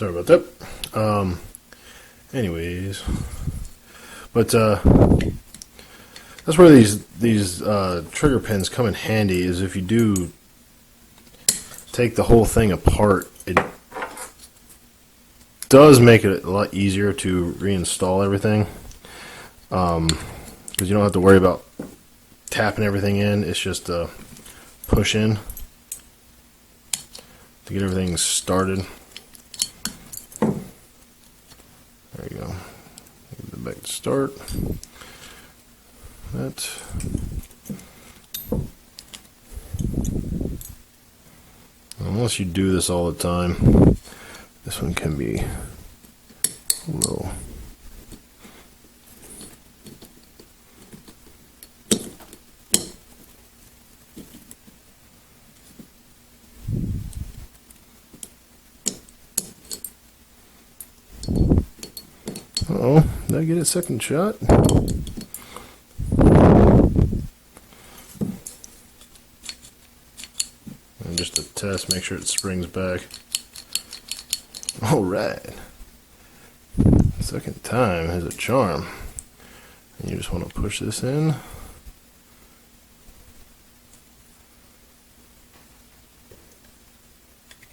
Sorry about that. Anyways, but that's where these trigger pins come in handy. Is if you do take the whole thing apart, it does make it a lot easier to reinstall everything, because you don't have to worry about tapping everything in. It's just a push in to get everything started. There you go. Get it back to start. That. Unless you do this all the time, this one can be a little. Uh-oh, did I get a second shot? And just to test, make sure it springs back. Alright. Second time has a charm. And you just want to push this in.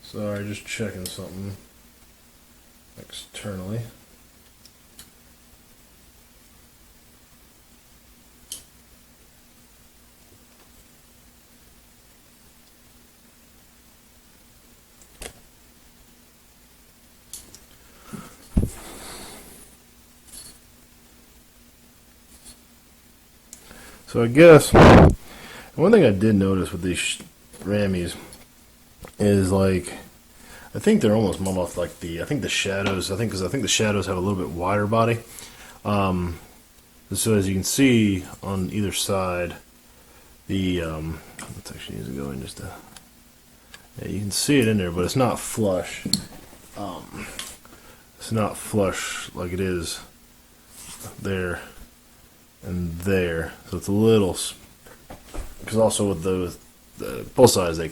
Sorry, just checking something externally. So I guess one thing I did notice with these Ramis is, like, I think they're almost modeled off like the shadows. Because I think the shadows have a little bit wider body. So as you can see on either side, the let's actually use it go in just to. Yeah, you can see it in there, but it's not flush. It's not flush like it is there and there, so it's a little, because also with the both sides, they,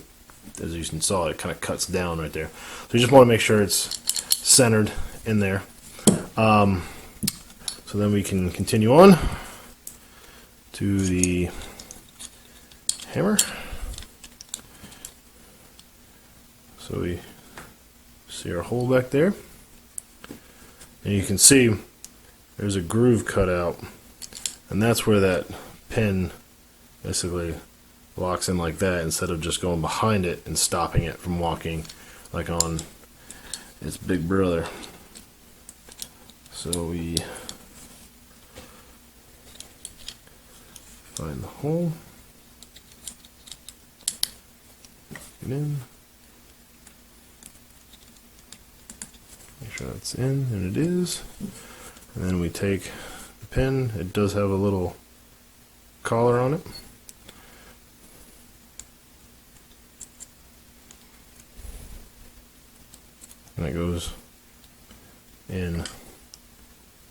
as you saw, it kind of cuts down right there. So you just want to make sure it's centered in there. So then we can continue on to the hammer. So we see our hole back there, and you can see there's a groove cut out. And that's where that pin basically locks in like that, instead of just going behind it and stopping it from walking like on its big brother. So we find the hole, get in, make sure that's in, and it is. And then we take pin. It does have a little collar on it. And it goes in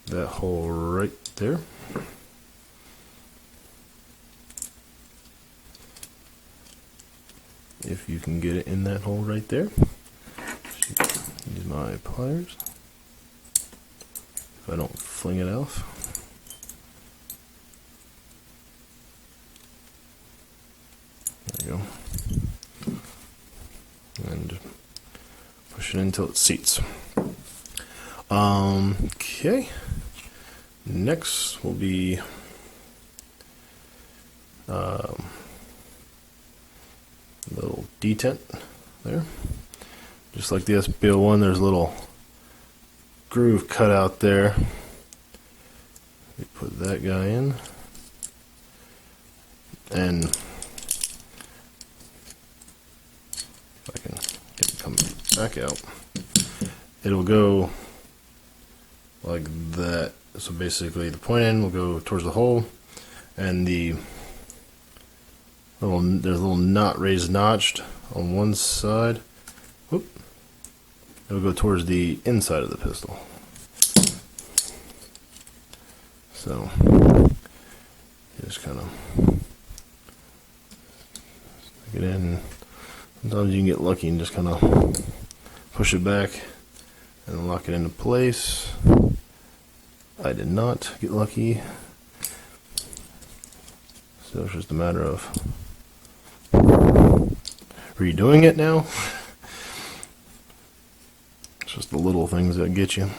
that hole right there. If you can get it in that hole right there. Use my pliers. If I don't fling it off. There you go. And push it until it seats. Okay. Next will be little detent there. Just like the SBO1, there's a little groove cut out there. We put that guy in. And if I can get it coming back out, it'll go like that. So basically the point end will go towards the hole, and there's a little knot raised notched on one side. Whoop. It'll go towards the inside of the pistol. So just kind of stick it in. Sometimes you can get lucky and just kind of push it back, and lock it into place. I did not get lucky, so it's just a matter of redoing it now. It's just the little things that get you.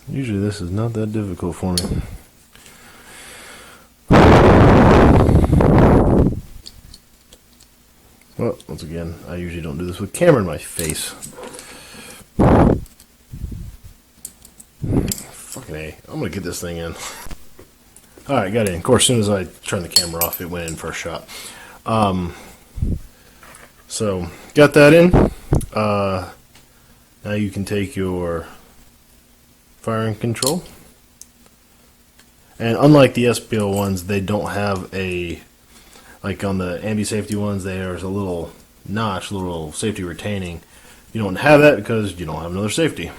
Usually this is not that difficult for me. Well, once again, I usually don't do this with camera in my face. Fucking A. I'm gonna get this thing in. Alright, got it in. Of course, as soon as I turned the camera off, it went in first shot. So, got that in. Now you can take your firing control. And unlike the SPL ones, they don't have a, like on the ambi safety ones, there's a little notch, a little safety retaining. You don't have that because you don't have another safety.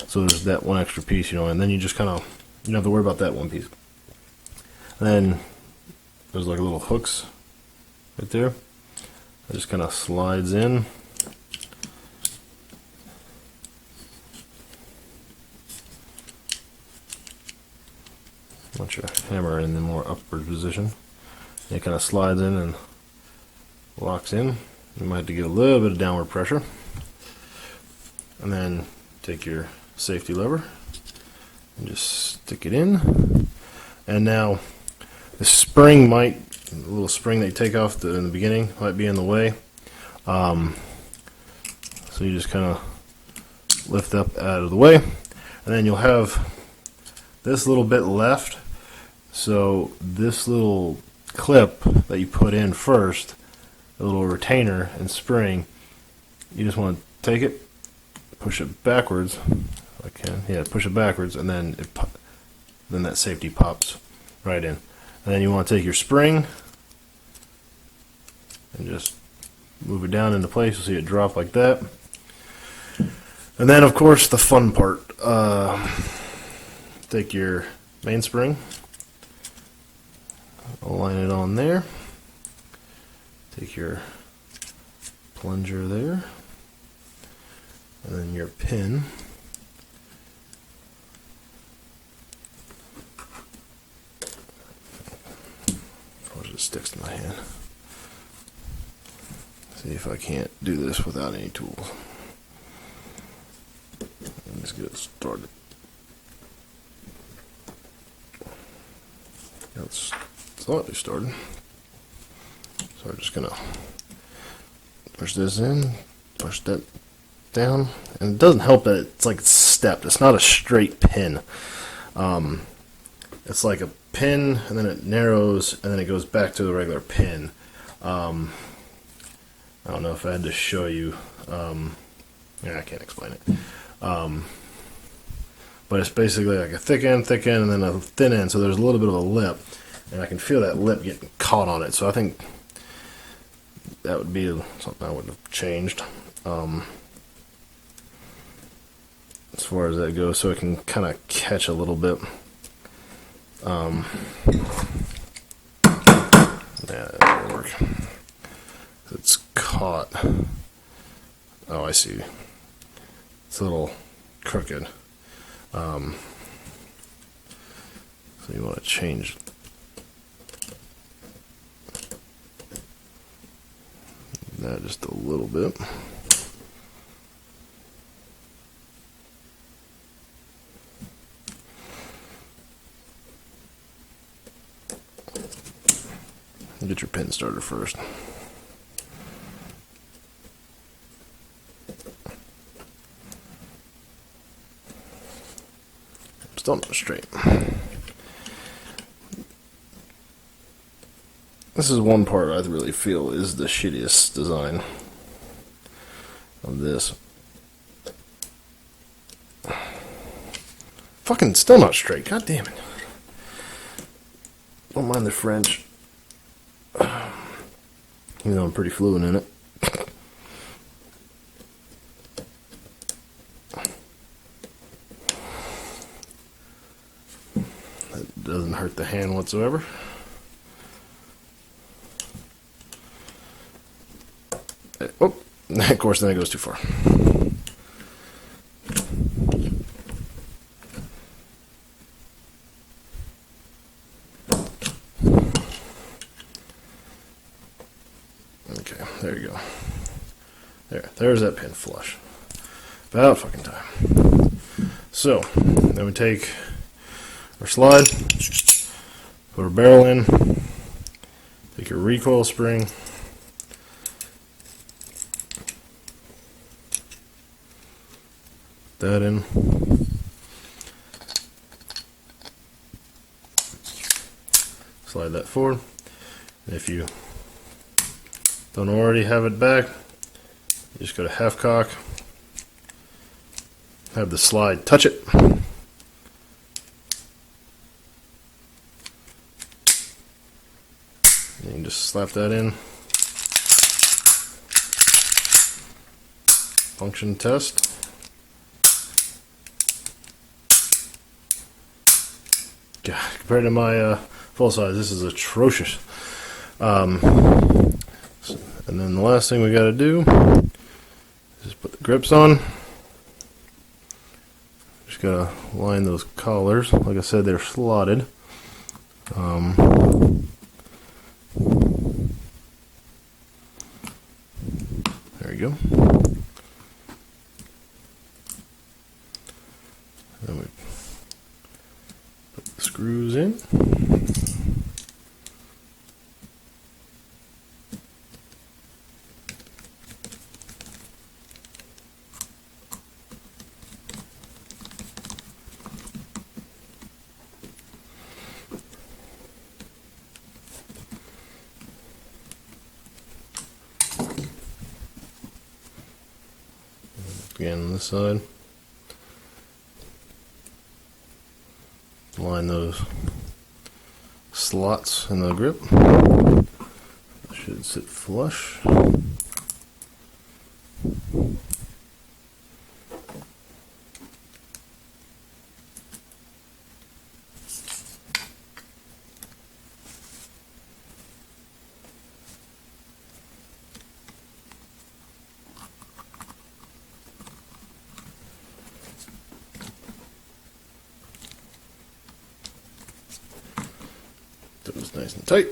So there's that one extra piece, you know, and then you just kind of, you don't have to worry about that one piece. And then there's like little hooks right there. It just kind of slides in. Once you hammer in the more upward position, it kind of slides in and locks in. You might have to get a little bit of downward pressure. And then take your safety lever and just stick it in. And now the spring might, the little spring that you take off in the beginning might be in the way. So you just kind of lift up out of the way. And then you'll have this little bit left. So this little clip that you put in first, the little retainer and spring, you just want to take it, push it backwards. If I can, yeah, push it backwards, and then then that safety pops right in. And then you want to take your spring and just move it down into place. You'll see it drop like that. And then, of course, the fun part. Take your mainspring, align it on there. Take your plunger there, and then your pin. It sticks to my hand. See if I can't do this without any tools. Let's get it started. It's slightly started. So I'm just gonna push this in, push that down, and it doesn't help that it's like stepped. It's not a straight pin. It's like a pin, and then it narrows, and then it goes back to the regular pin. I don't know if I had to show you. Yeah, I can't explain it. But it's basically like a thick end, and then a thin end. So there's a little bit of a lip, and I can feel that lip getting caught on it. So I think that would be something I would have changed as far as that goes, so it can kind of catch a little bit. Yeah, that will work. It's caught. Oh, I see. It's a little crooked. So you want to change that just a little bit. Get your pin started first. Still not straight. This is one part I really feel is the shittiest design of this. Fucking still not straight. God damn it. Don't mind the French, even though I'm pretty fluent in it. That doesn't hurt the hand whatsoever. Oh, of course, then it goes too far. Okay, there you go. There's that pin flush. About fucking time. So, then we take our slide, put our barrel in, take your recoil spring, that in, slide that forward, and if you don't already have it back, you just go to half cock, have the slide touch it, you can just slap that in. Function test. God, compared to my full size, this is atrocious. And then the last thing we got to do is put the grips on. Just got to line those collars. Like I said, they're slotted. There you go. Then we put the screws in. Again on this side. Line those slots in the grip. Should sit flush. That was nice and tight.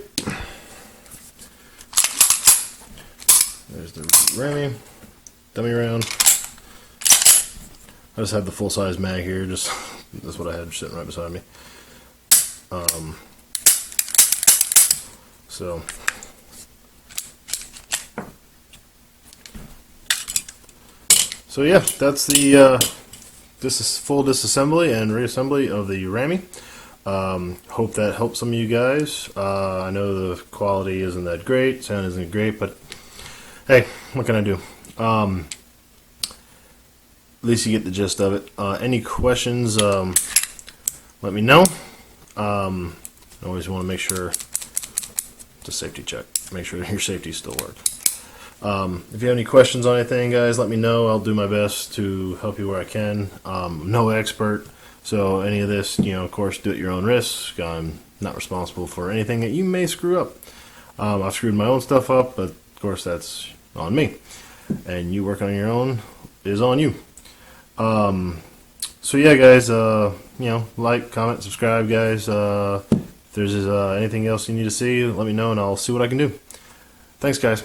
There's the Rami dummy round. I just have the full size mag here. Just that's what I had sitting right beside me. So yeah, that's the full disassembly and reassembly of the Rami. Hope that helps some of you guys. I know the quality isn't that great, sound isn't great, but hey, what can I do? At least you get the gist of it. Any questions, let me know. I always want to make sure it's a safety check. Make sure your safety still works. If you have any questions on anything, guys, let me know. I'll do my best to help you where I can. No expert. So any of this, of course, do at your own risk. I'm not responsible for anything that you may screw up. I've screwed my own stuff up, but of course that's on me. And you working on your own is on you. So yeah, guys, like, comment, subscribe, guys. If there's anything else you need to see, let me know and I'll see what I can do. Thanks, guys.